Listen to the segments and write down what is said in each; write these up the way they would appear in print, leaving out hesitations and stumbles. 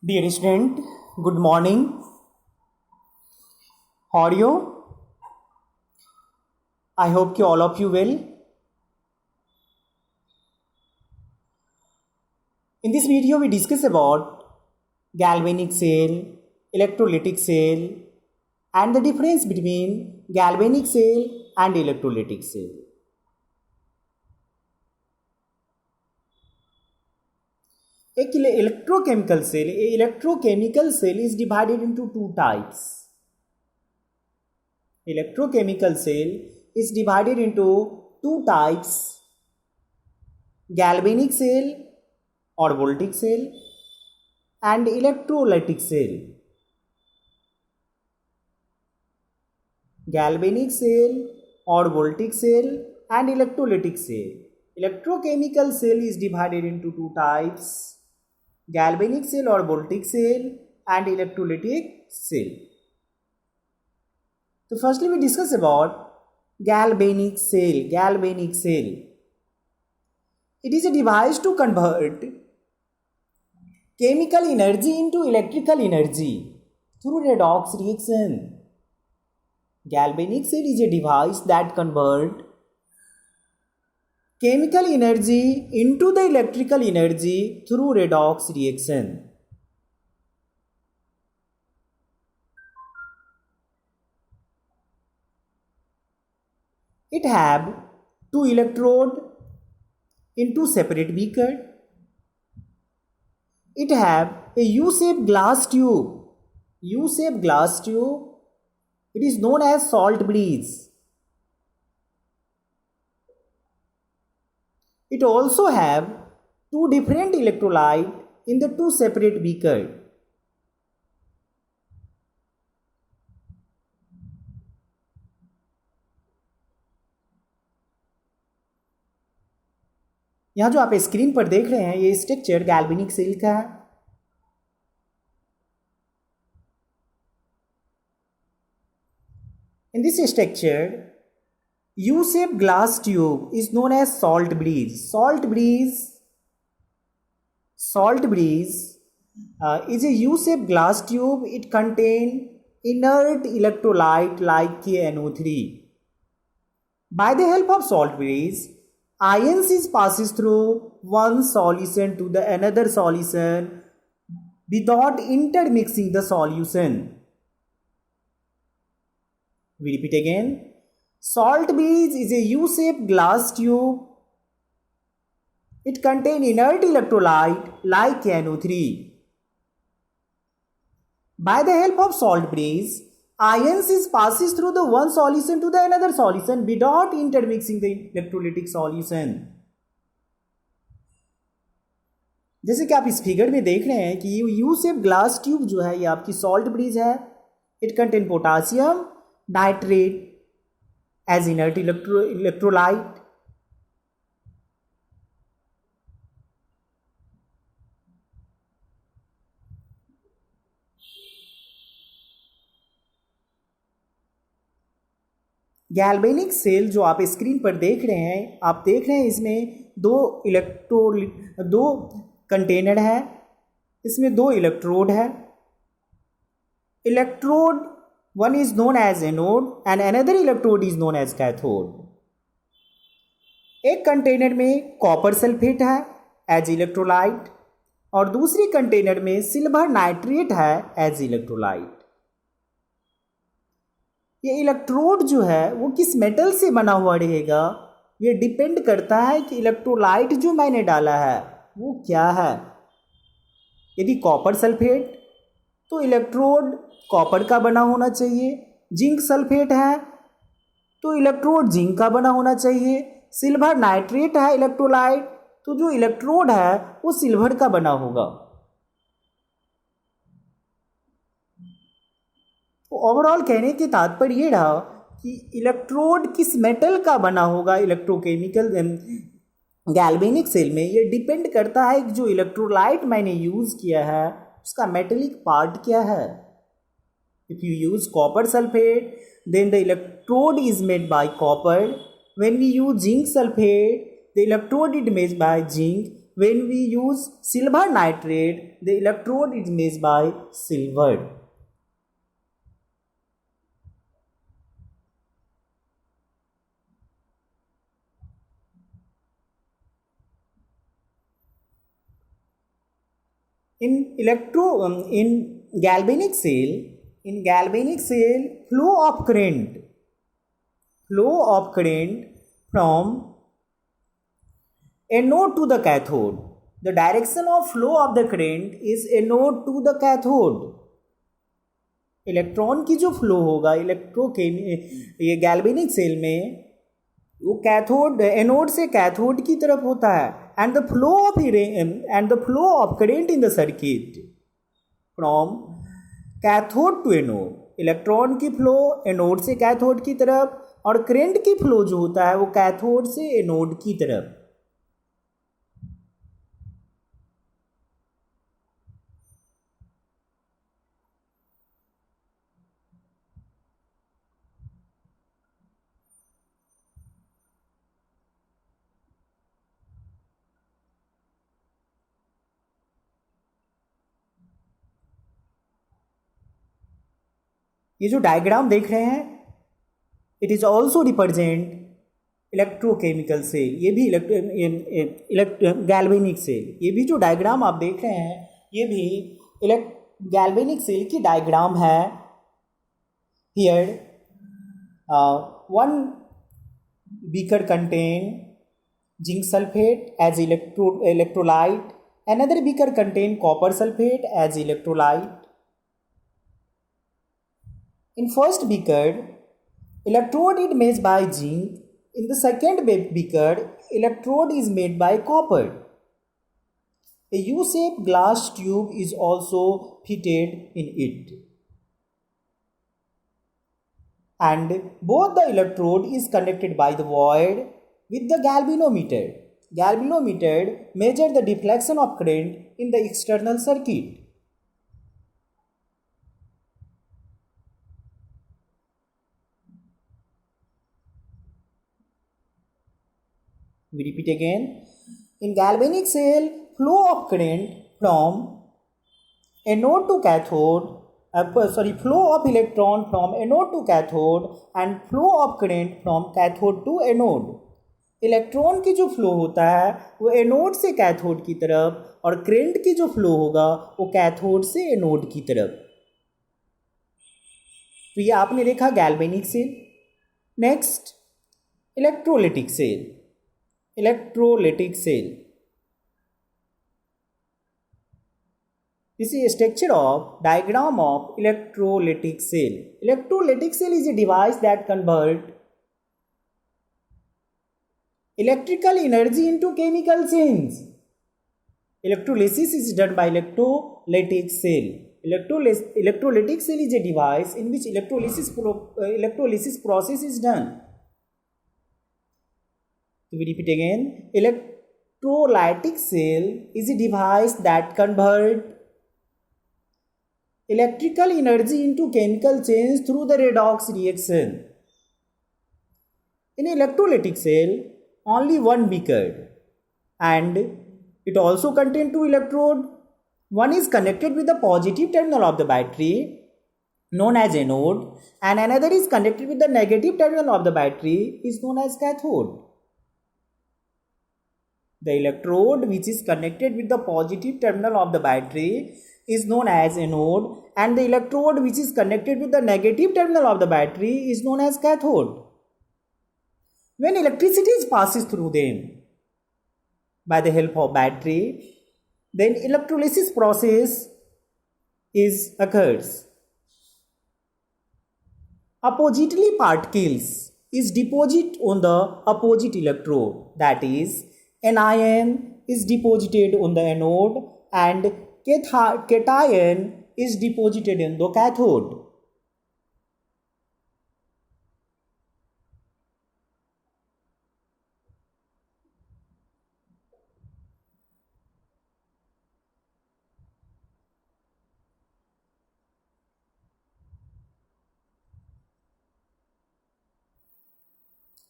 Dear student, good morning. How are you? I hope you all of you well. In this video, we discuss about galvanic cell, electrolytic cell, and the difference between galvanic cell and electrolytic cell. एक electrochemical cell is divided into two types. Electrochemical cell is divided into two types: galvanic cell or voltaic cell and electrolytic cell. Galvanic cell or voltaic cell and electrolytic cell. Electrochemical cell is divided into two types: galvanic cell or voltaic cell and electrolytic cell. So firstly we discuss about galvanic cell. Galvanic cell. It is a device to convert chemical energy into electrical energy through redox reaction. Galvanic cell is a device that converts chemical energy into the electrical energy through redox reaction. It have two electrodes in two separate beakers. It have a U-shaped glass tube. U-shaped glass tube. It is known as salt breeze. It also have two different electrolytes in the two separate beakers. यहाँ जो आप screen पर देख रहे हैं ये structure galvanic cell का है. In this structure, U-shaped glass tube is known as salt breeze. Salt breeze is a U-shaped glass tube. It contains inert electrolyte like KNO3. By the help of salt breeze, ions passes through one solution to the another solution without intermixing the solution. We repeat again. Salt breeze is a U-shaped glass tube. It contains inert electrolyte like KNO3. By the help of salt breeze, ions passes through the one solution to the another solution without intermixing the electrolytic solution. जैसे कि आप इस figure में देख रहे हैं कि ये U-shaped ग्लास ट्यूब जो है ये आपकी सॉल्ट ब्रिज है. It contain potassium nitrate as inert electrolyte. Galvanic cell जो आप स्क्रीन पर देख रहे हैं, आप देख रहे हैं इसमें दो कंटेनर है. इसमें दो इलेक्ट्रोड है. Electrode one is known as anode and another electrode is known as cathode. एक कंटेनर में कॉपर सल्फेट है एज इलेक्ट्रोलाइट और दूसरी कंटेनर में सिल्वर नाइट्रेट है एज इलेक्ट्रोलाइट. ये इलेक्ट्रोड जो है वो किस मेटल से बना हुआ रहेगा ये डिपेंड करता है कि इलेक्ट्रोलाइट जो मैंने डाला है वो क्या है. यदि कॉपर सल्फेट तो इलेक्ट्रोड कॉपर का बना होना चाहिए. जिंक सल्फेट है तो इलेक्ट्रोड जिंक का बना होना चाहिए. सिल्वर नाइट्रेट है इलेक्ट्रोलाइट तो जो इलेक्ट्रोड है वो सिल्वर का बना होगा. तो ओवरऑल कहने के तात्पर्य ये रहा कि इलेक्ट्रोड किस मेटल का बना होगा इलेक्ट्रोकेमिकल गैल्वेनिक सेल में ये डिपेंड करता है कि जो इलेक्ट्रोलाइट मैंने यूज़ किया है उसका मेटेलिक पार्ट क्या है. If you use copper sulfate, then the electrode is made by copper. When we use zinc sulfate, the electrode is made by zinc. when we use silver nitrate, the electrode is made by silver. In galvanic cell, flow of current from anode to the cathode. The direction of flow of the current is anode to the cathode. Electron की जो flow होगा ये galvanic cell में, वो cathode anode से cathode की तरफ होता है. And the flow of current in the circuit from cathode to anode. Electron की फ्लो एनोड से कैथोड की तरफ, और करेंट की फ्लो जो होता है वो कैथोड से एनोड की तरफ. ये जो डायग्राम देख रहे हैं, it is also represent electrochemical cell. ये भी गैल्वेनिक सेल. ये भी जो डायग्राम आप देख रहे हैं, ये भी गैल्वेनिक सेल की डायग्राम है. Here one beaker contain zinc sulphate as electrolyte. Another beaker contain copper sulfate as electrolyte. In first beaker, electrode is made by zinc. In the second beaker, electrode is made by copper. A U-shaped glass tube is also fitted in it. And both the electrode is connected by the void with the galvanometer. Galvanometer measures the deflection of current in the external circuit. We repeat again. In galvanic cell, flow of current from anode to cathode, flow of electron from anode to cathode and flow of current from cathode to anode. Electron की जो flow होता है वो anode से cathode की तरफ, और current की जो फ्लो होगा वो कैथोड से एनोड की तरफ. तो ये आपने देखा galvanic cell. Next, electrolytic cell. Electrolytic cell. This is a structure of diagram of electrolytic cell. Electrolytic cell is a device that converts electrical energy into chemical change. Electrolysis is done by electrolytic cell. Electrolytic cell is a device in which electrolysis process is done. So we repeat again. Electrolytic cell is a device that converts electrical energy into chemical change through the redox reaction. In electrolytic cell, only one beaker, and it also contains two electrodes. One is connected with the positive terminal of the battery, known as anode, and another is connected with the negative terminal of the battery, is known as cathode. The electrode which is connected with the positive terminal of the battery is known as anode, and the electrode which is connected with the negative terminal of the battery is known as cathode. When electricity passes through them by the help of battery, then electrolysis process occurs. Oppositely particles is deposited on the opposite electrode. That is, an ion is deposited on the anode and cation is deposited in the cathode.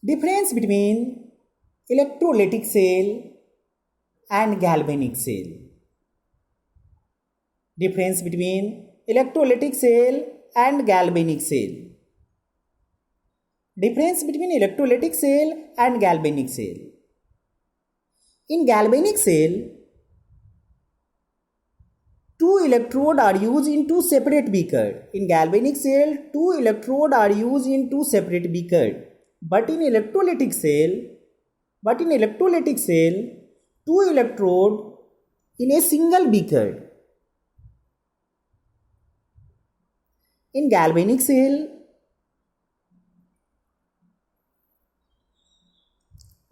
Difference between electrolytic cell and galvanic cell. Difference between electrolytic cell and galvanic cell. Difference between electrolytic cell and galvanic cell. In galvanic cell, two electrodes are used in two separate beakers. In galvanic cell, two electrodes are used in two separate beakers. But in electrolytic cell, two electrodes in a single beaker. In galvanic cell,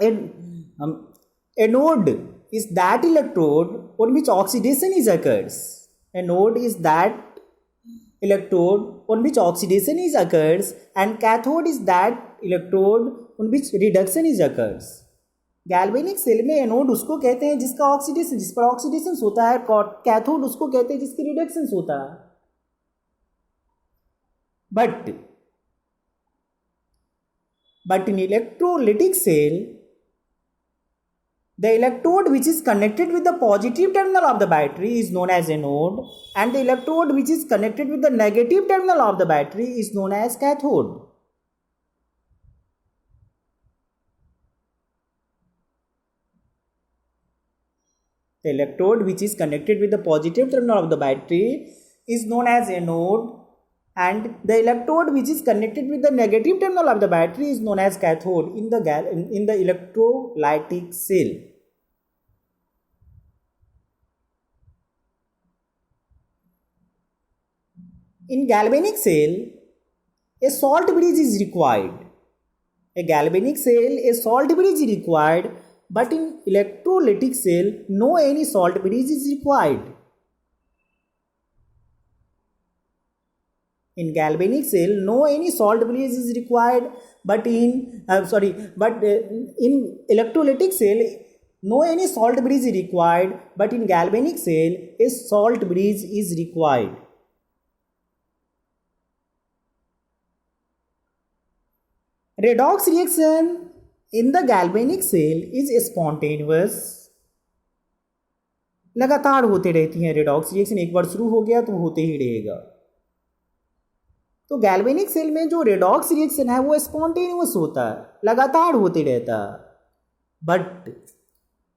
a node is that electrode on which oxidation is occurs. A node is that electrode on which oxidation is occurs, and cathode is that electrode on which reduction is occurs. Galvanic cell में anode उसको कहते हैं जिस पर oxidation होता है, cathode उसको कहते हैं जिसकी रिडक्शन होता है. But in electrolytic cell, the electrode which is connected with the positive terminal of the battery is known as anode, and the electrode which is connected with the negative terminal of the battery is known as cathode. The electrode which is connected with the positive terminal of the battery is known as anode, and the electrode which is connected with the negative terminal of the battery is known as cathode in the electrolytic cell. In galvanic cell, a salt bridge is required. But in electrolytic cell, no any salt bridge is required. In galvanic cell, no any salt bridge is required, but in electrolytic cell, no any salt bridge is required, but in galvanic cell, a salt bridge is required. Redox reaction in the galvanic cell is spontaneous. लगातार होते रहती हैं redox reaction. एक बार शुरू हो गया तो होते ही रहेगा. तो गैल्वेनिक सेल में जो रेडॉक्स रिएक्शन है वो स्पॉन्टेनियस होता है, लगातार होते रहता है. But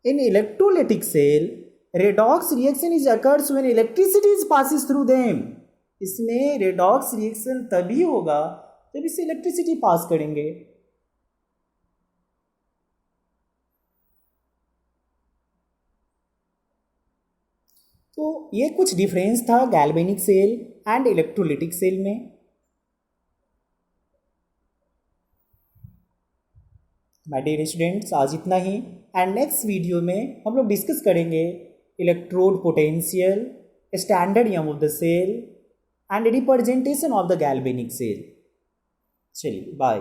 in electrolytic cell redox reaction is occurs when electricity is passes through them. इसमें रेडॉक्स रिएक्शन तभी होगा जब इससे इलेक्ट्रिसिटी पास करेंगे. तो ये कुछ डिफरेंस था galvanic cell and electrolytic cell में. माय डियर स्टूडेंट्स, आज इतना ही, एंड नेक्स्ट वीडियो में हम लोग डिस्कस करेंगे इलेक्ट्रोड पोटेंशियल, स्टैंडर्ड यम of the cell and representation of the galvanic cell. चलिए बाय.